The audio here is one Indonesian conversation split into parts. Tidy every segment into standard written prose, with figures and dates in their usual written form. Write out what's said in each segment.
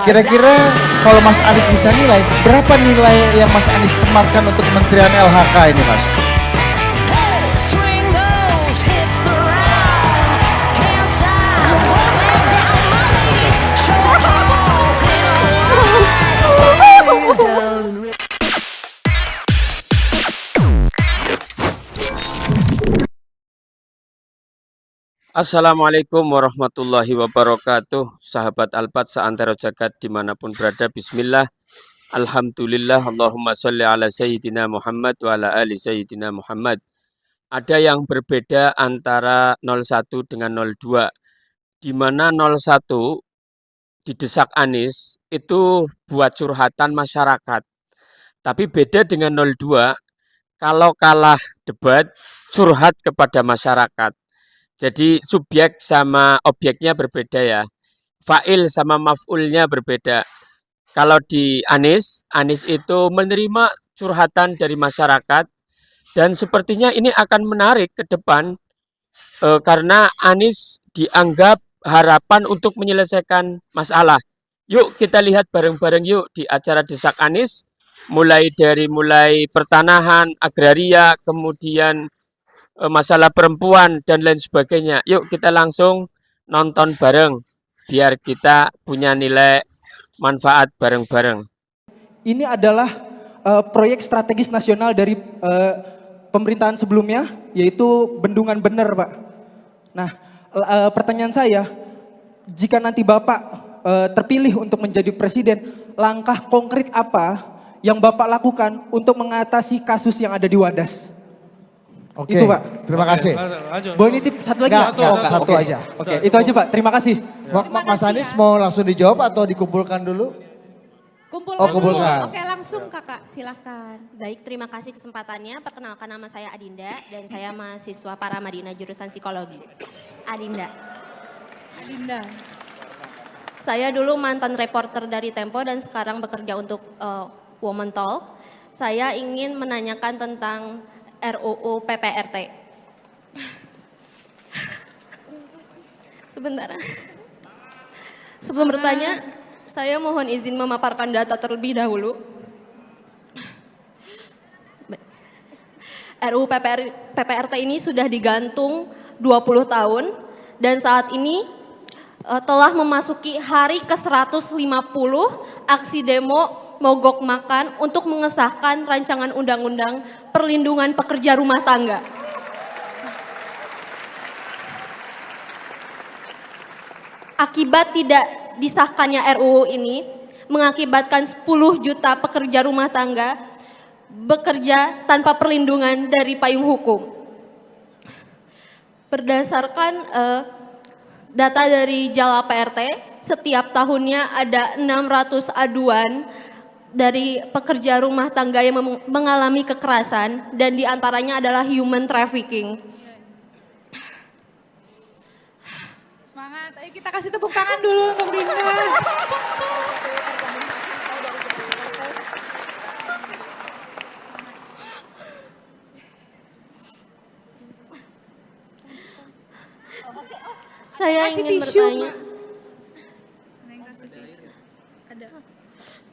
Kira-kira kalau Mas Anies bisa nilai, berapa nilai yang Mas Anies sematkan untuk Kementerian LHK ini, Mas? Assalamualaikum warahmatullahi wabarakatuh. Sahabat Alpat seantero jagat dimanapun berada. Bismillah. Alhamdulillah. Allahumma sholli ala Sayyidina Muhammad wa ala ali Sayyidina Muhammad. Ada yang berbeda antara 01 dengan 02. Di mana 01 didesak Anies itu buat curhatan masyarakat. Tapi beda dengan 02, kalau kalah debat curhat kepada masyarakat. Jadi subjek sama objeknya berbeda ya. Fa'il sama maf'ulnya berbeda. Kalau di Anies itu menerima curhatan dari masyarakat dan sepertinya ini akan menarik ke depan karena Anies dianggap harapan untuk menyelesaikan masalah. Yuk kita lihat bareng-bareng yuk di acara Desak Anies, mulai pertanahan, agraria, kemudian masalah perempuan dan lain sebagainya. Yuk kita langsung nonton bareng biar kita punya nilai manfaat bareng-bareng. Ini adalah proyek strategis nasional dari pemerintahan sebelumnya, yaitu Bendungan Bener, Pak. Nah, pertanyaan saya, jika nanti Bapak terpilih untuk menjadi presiden, langkah konkret apa yang Bapak lakukan untuk mengatasi kasus yang ada di Wadas? Oke, itu Pak. Terima kasih. Boleh nitip satu lagi? Satu aja. Oke, itu aja Pak. Terima kasih. Mas Anies mau langsung dijawab atau dikumpulkan dulu? Kumpulkan. Oke, langsung Kakak, silakan. Baik, terima kasih kesempatannya. Perkenalkan, nama saya Adinda dan saya mahasiswa Paramadina jurusan Psikologi. Adinda. Saya dulu mantan reporter dari Tempo dan sekarang bekerja untuk Women Talk. Saya ingin menanyakan tentang RUU PPRT. Sebentar. Sebelum bertanya, saya mohon izin memaparkan data terlebih dahulu. RUU PPRT ini sudah digantung 20 tahun dan saat ini telah memasuki hari ke-150 aksi demo mogok makan untuk mengesahkan rancangan undang-undang perlindungan pekerja rumah tangga. Akibat tidak disahkannya RUU ini mengakibatkan 10 juta pekerja rumah tangga bekerja tanpa perlindungan dari payung hukum. Berdasarkan data dari Jala PRT, setiap tahunnya ada 600 aduan dari pekerja rumah tangga yang mengalami kekerasan dan diantaranya adalah human trafficking. Semangat, ayo kita kasih tepuk tangan dulu untuk Dinda. Saya ingin bertanya.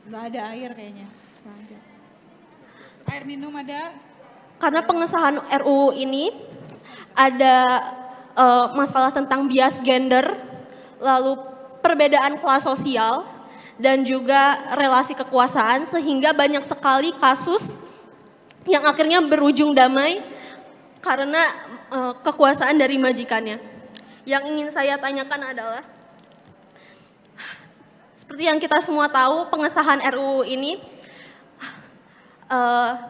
Nggak ada air kayaknya. Nggak ada. Air minum ada. Karena pengesahan RUU ini ada masalah tentang bias gender, lalu perbedaan kelas sosial, dan juga relasi kekuasaan sehingga banyak sekali kasus yang akhirnya berujung damai karena kekuasaan dari majikannya. Yang ingin saya tanyakan adalah, seperti yang kita semua tahu, pengesahan RUU ini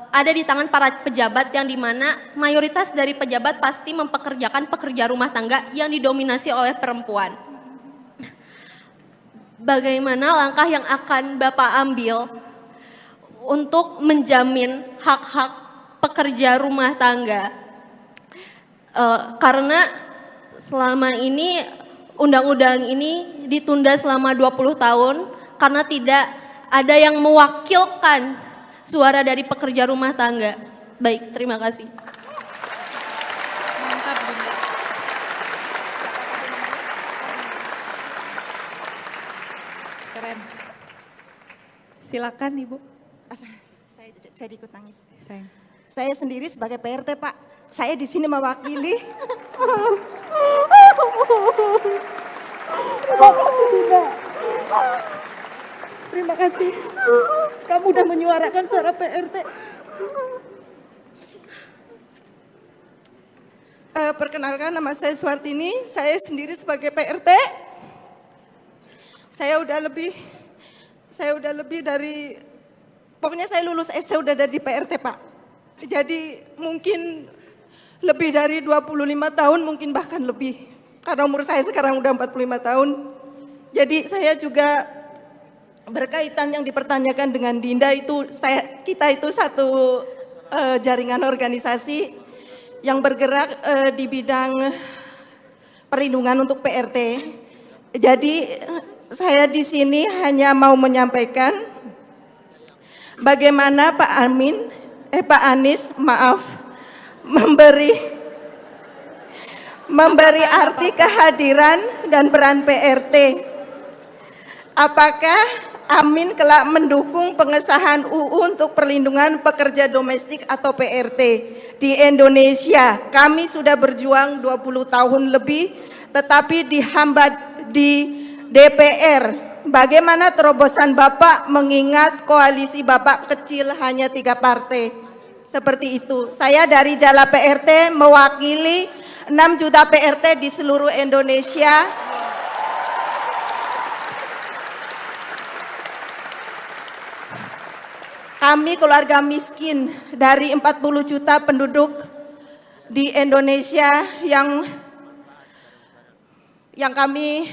ada di tangan para pejabat yang dimana mayoritas dari pejabat pasti mempekerjakan pekerja rumah tangga yang didominasi oleh perempuan. Bagaimana langkah yang akan Bapak ambil untuk menjamin hak-hak pekerja rumah tangga? Karena selama ini undang-undang ini ditunda selama 20 tahun karena tidak ada yang mewakilkan suara dari pekerja rumah tangga. Baik, terima kasih. Mantap, Dinda. Keren. Silakan Ibu. Saya ikut nangis. Saya sendiri sebagai PRT Pak, saya di sini mewakili. Terima kasih Bunda. Terima kasih. Kamu udah menyuarakan suara PRT. Perkenalkan, nama saya Suartini, saya sendiri sebagai PRT. Saya udah lebih dari, pokoknya saya lulus SD udah dari PRT Pak. Jadi mungkin lebih dari 25 tahun, mungkin bahkan lebih. Karena umur saya sekarang udah 45 tahun. Jadi saya juga berkaitan yang dipertanyakan dengan Dinda itu, kita itu satu jaringan organisasi yang bergerak di bidang perlindungan untuk PRT. Jadi saya di sini hanya mau menyampaikan bagaimana Pak Anies memberi arti kehadiran dan peran PRT. Apakah Amin kelak mendukung pengesahan UU untuk perlindungan pekerja domestik atau PRT di Indonesia? Kami sudah berjuang 20 tahun lebih, tetapi dihambat di DPR. Bagaimana terobosan Bapak mengingat koalisi Bapak kecil hanya 3 partai? Seperti itu. Saya dari Jala PRT mewakili 6 juta PRT di seluruh Indonesia. Kami keluarga miskin dari 40 juta penduduk di Indonesia yang kami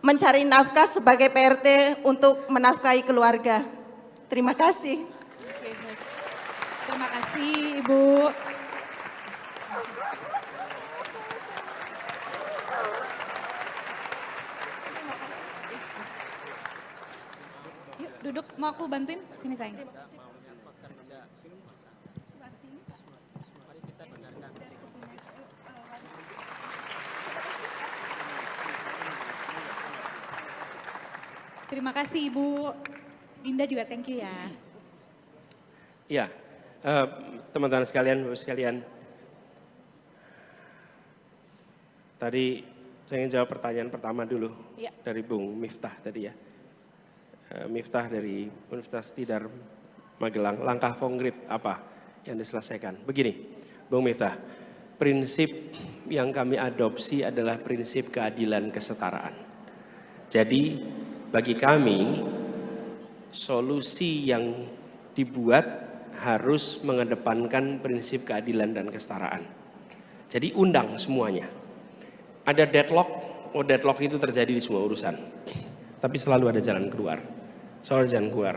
mencari nafkah sebagai PRT untuk menafkahi keluarga. Terima kasih. Terima kasih Ibu. Yuk duduk, mau aku bantuin? Sini sayang. Terima kasih Ibu. Dinda juga thank you ya. Ya, teman-teman sekalian, Bapak sekalian. Tadi saya ingin jawab pertanyaan pertama dulu Ya. dari Bung Miftah tadi ya. Miftah dari Universitas Tidar Magelang, langkah konkret apa yang diselesaikan? Begini, Bung Miftah, prinsip yang kami adopsi adalah prinsip keadilan kesetaraan. Jadi bagi kami solusi yang dibuat harus mengedepankan prinsip keadilan dan kesetaraan. Jadi undang semuanya. Ada deadlock, deadlock itu terjadi di semua urusan. Tapi selalu ada jalan keluar. Selalu ada jalan keluar.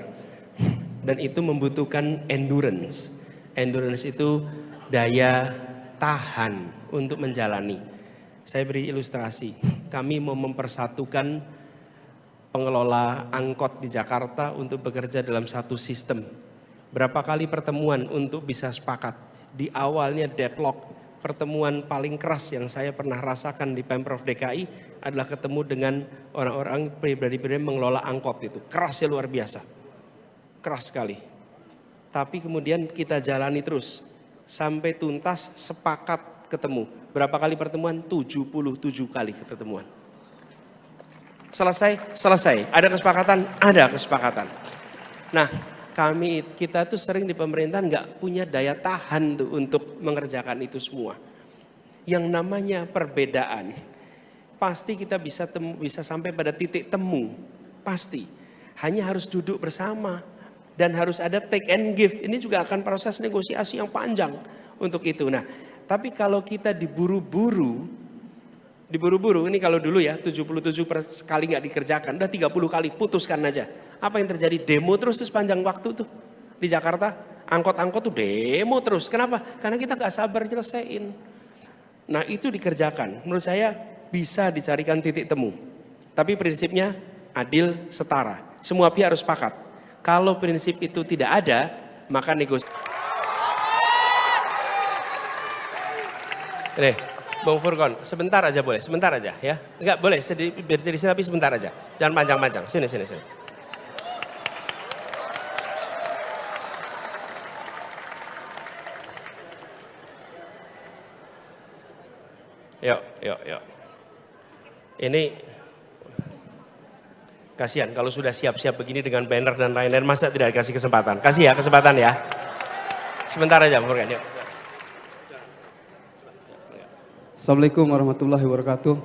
Dan itu membutuhkan endurance. Endurance itu daya tahan untuk menjalani. Saya beri ilustrasi. Kami mau mempersatukan pengelola angkot di Jakarta untuk bekerja dalam satu sistem. Berapa kali pertemuan untuk bisa sepakat. Di awalnya deadlock, pertemuan paling keras yang saya pernah rasakan di Pemprov DKI adalah ketemu dengan orang-orang pribadi-pribadi mengelola angkot itu. Kerasnya luar biasa. Keras sekali. Tapi kemudian kita jalani terus. Sampai tuntas sepakat ketemu. Berapa kali pertemuan? 77 kali pertemuan. Selesai. Ada kesepakatan. Nah, kita tuh sering di pemerintahan nggak punya daya tahan tuh untuk mengerjakan itu semua. Yang namanya perbedaan, pasti kita bisa sampai pada titik temu, pasti. Hanya harus duduk bersama dan harus ada take and give. Ini juga akan proses negosiasi yang panjang untuk itu. Nah, tapi kalau kita diburu-buru ini kalau dulu ya 77 kali nggak dikerjakan, udah 30 kali putuskan aja. Apa yang terjadi? Demo terus sepanjang waktu tuh di Jakarta. Angkot-angkot tuh demo terus. Kenapa? Karena kita nggak sabar nyelesain. Nah itu dikerjakan. Menurut saya bisa dicarikan titik temu. Tapi prinsipnya adil, setara. Semua pihak harus sepakat. Kalau prinsip itu tidak ada, maka negosiasi. Nih. Bung Furkon, sebentar aja boleh, sebentar aja ya. Enggak boleh, berdiri tapi sebentar aja. Jangan panjang-panjang, sini. Yuk. Ini kasihan kalau sudah siap-siap begini dengan banner dan lain-lain, masa tidak dikasih kesempatan? Kasih ya kesempatan ya. Sebentar aja, Morgan. Yuk. Assalamualaikum warahmatullahi wabarakatuh.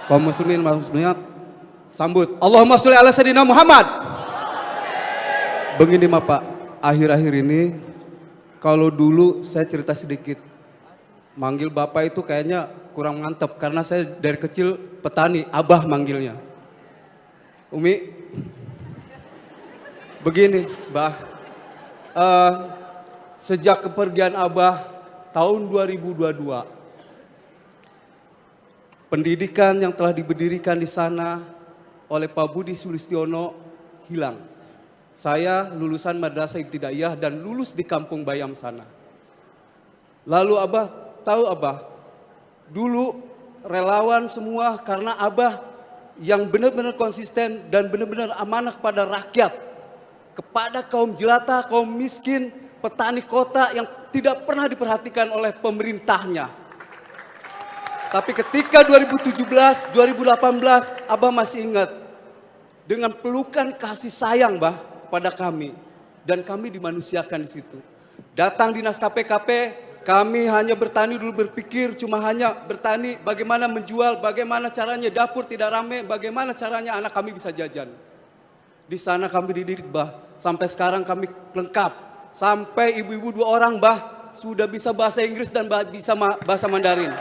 Kaum muslimin, muslimat, sambut Allahumma sholli ala sayyidina Muhammad. Begini Pak, akhir-akhir ini kalau dulu saya cerita sedikit, manggil Bapak itu kayaknya kurang mantap karena saya dari kecil petani, Abah manggilnya. Umi, begini Bah, sejak kepergian Abah tahun 2022, pendidikan yang telah diberdirikan di sana oleh Pak Budi Sulistiono hilang. Saya lulusan Madrasah Ibtidaiyah dan lulus di Kampung Bayam sana. Lalu Abah, tahu Abah, dulu relawan semua karena Abah yang benar-benar konsisten dan benar-benar amanah kepada rakyat, kepada kaum jelata, kaum miskin, petani kota yang tidak pernah diperhatikan oleh pemerintahnya. Tapi ketika 2017, 2018, Abah masih ingat dengan pelukan kasih sayang Bah kepada kami, dan kami dimanusiakan di situ. Datang dinas KPKP, kami hanya bertani dulu, berpikir cuma hanya bertani, bagaimana menjual, bagaimana caranya dapur tidak rame, bagaimana caranya anak kami bisa jajan. Di sana kami dididik Bah, sampai sekarang kami lengkap. Sampai ibu-ibu 2 orang Bah sudah bisa bahasa Inggris dan bisa bahasa Mandarin.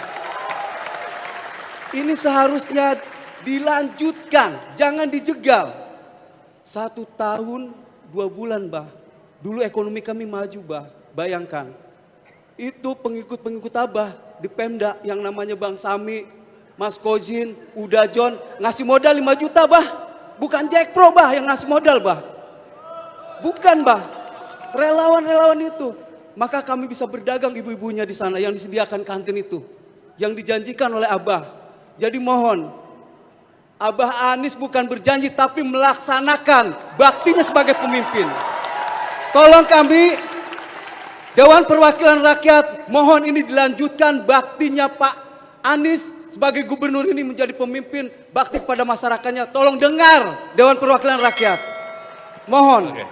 Ini seharusnya dilanjutkan, jangan dijegal. 1 tahun 2 bulan Bah, dulu ekonomi kami maju Bah, bayangkan. Itu pengikut-pengikut Abah di Pemda yang namanya Bang Sami, Mas Kozin, Uda John, ngasih modal 5 juta Bah. Bukan Jack Pro Bah yang ngasih modal Bah. Bukan Bah, relawan-relawan itu. Maka kami bisa berdagang ibu-ibunya di sana yang disediakan kantin itu, yang dijanjikan oleh Abah. Jadi mohon, Abah Anies bukan berjanji tapi melaksanakan baktinya sebagai pemimpin. Tolong kami, Dewan Perwakilan Rakyat, mohon ini dilanjutkan baktinya Pak Anies sebagai gubernur ini menjadi pemimpin bakti kepada masyarakatnya. Tolong dengar Dewan Perwakilan Rakyat. Mohon.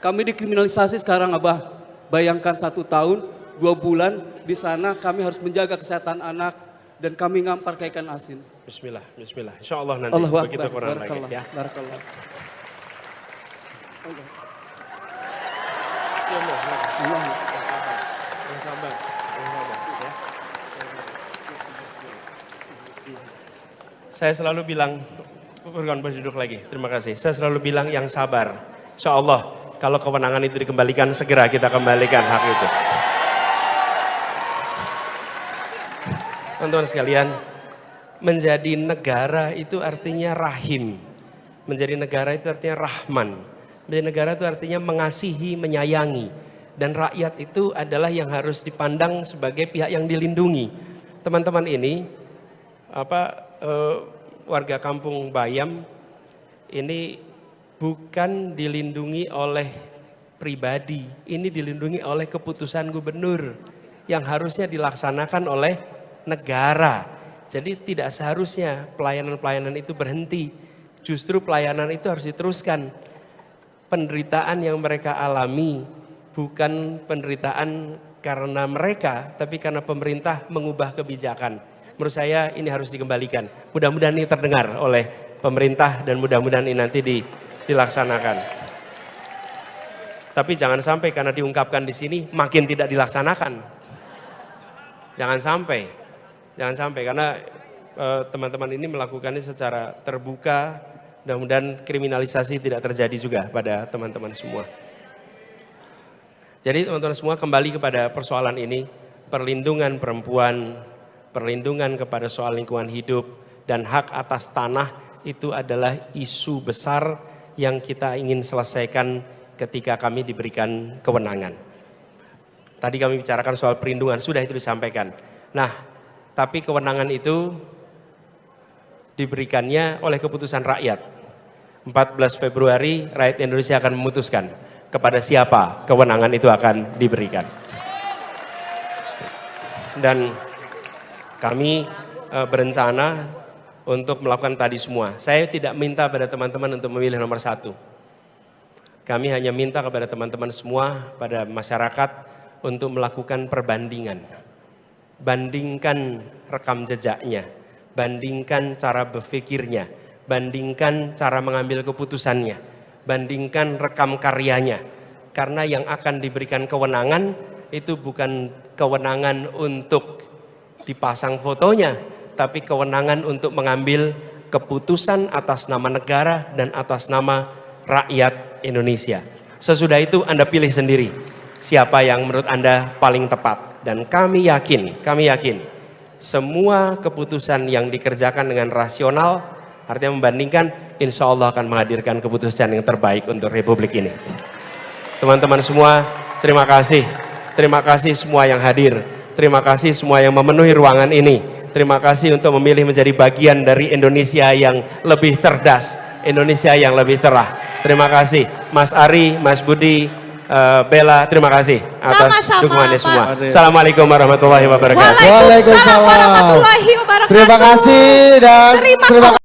Kami dikriminalisasi sekarang Abah. Bayangkan 1 tahun 2 bulan di sana kami harus menjaga kesehatan anak dan kami ngampar kayak ikan asin. Bismillah. Insya Allah nanti Allahu begitu Akbar. Quran lagi ya. Barakallah. Saya selalu bilang, bukan berduduk lagi, terima kasih. Saya selalu bilang yang sabar. Insya Allah kalau kewenangan itu dikembalikan, segera kita kembalikan hak itu. Teman-teman sekalian, menjadi negara itu artinya rahim. Menjadi negara itu artinya rahman. Menjadi negara itu artinya mengasihi, menyayangi. Dan rakyat itu adalah yang harus dipandang sebagai pihak yang dilindungi. Teman-teman ini, warga Kampung Bayam ini bukan dilindungi oleh pribadi. Ini dilindungi oleh keputusan gubernur yang harusnya dilaksanakan oleh negara. Jadi tidak seharusnya pelayanan-pelayanan itu berhenti. Justru pelayanan itu harus diteruskan. Penderitaan yang mereka alami bukan penderitaan karena mereka, tapi karena pemerintah mengubah kebijakan. Menurut saya ini harus dikembalikan. Mudah-mudahan ini terdengar oleh pemerintah dan mudah-mudahan ini nanti dilaksanakan. Tapi jangan sampai karena diungkapkan di sini makin tidak dilaksanakan. Jangan sampai karena teman-teman ini melakukannya secara terbuka. Mudah-mudahan kriminalisasi tidak terjadi juga pada teman-teman semua. Jadi teman-teman semua kembali kepada persoalan ini, perlindungan perempuan, perlindungan kepada soal lingkungan hidup dan hak atas tanah itu adalah isu besar yang kita ingin selesaikan ketika kami diberikan kewenangan. Tadi kami bicarakan soal perlindungan, sudah itu disampaikan. Nah, tapi kewenangan itu diberikannya oleh keputusan rakyat. 14 Februari rakyat Indonesia akan memutuskan kepada siapa kewenangan itu akan diberikan. Dan Kami berencana untuk melakukan tadi semua. Saya tidak minta pada teman-teman untuk memilih nomor 1. Kami hanya minta kepada teman-teman semua, pada masyarakat untuk melakukan perbandingan. Bandingkan rekam jejaknya, bandingkan cara berpikirnya, bandingkan cara mengambil keputusannya, bandingkan rekam karyanya. Karena yang akan diberikan kewenangan itu bukan kewenangan untuk dipasang fotonya, tapi kewenangan untuk mengambil keputusan atas nama negara dan atas nama rakyat Indonesia. Sesudah itu Anda pilih sendiri siapa yang menurut Anda paling tepat. Dan kami yakin semua keputusan yang dikerjakan dengan rasional, artinya membandingkan, insya Allah akan menghadirkan keputusan yang terbaik untuk Republik ini. Teman-teman semua, terima kasih. Terima kasih semua yang hadir. Terima kasih semua yang memenuhi ruangan ini. Terima kasih untuk memilih menjadi bagian dari Indonesia yang lebih cerdas, Indonesia yang lebih cerah. Terima kasih Mas Ari, Mas Budi, Bella, terima kasih atas Sama-sama, dukungannya Pak. semua. Assalamualaikum warahmatullahi wabarakatuh. Waalaikumsalam. Warahmatullahi wabarakatuh. Terima kasih dan terima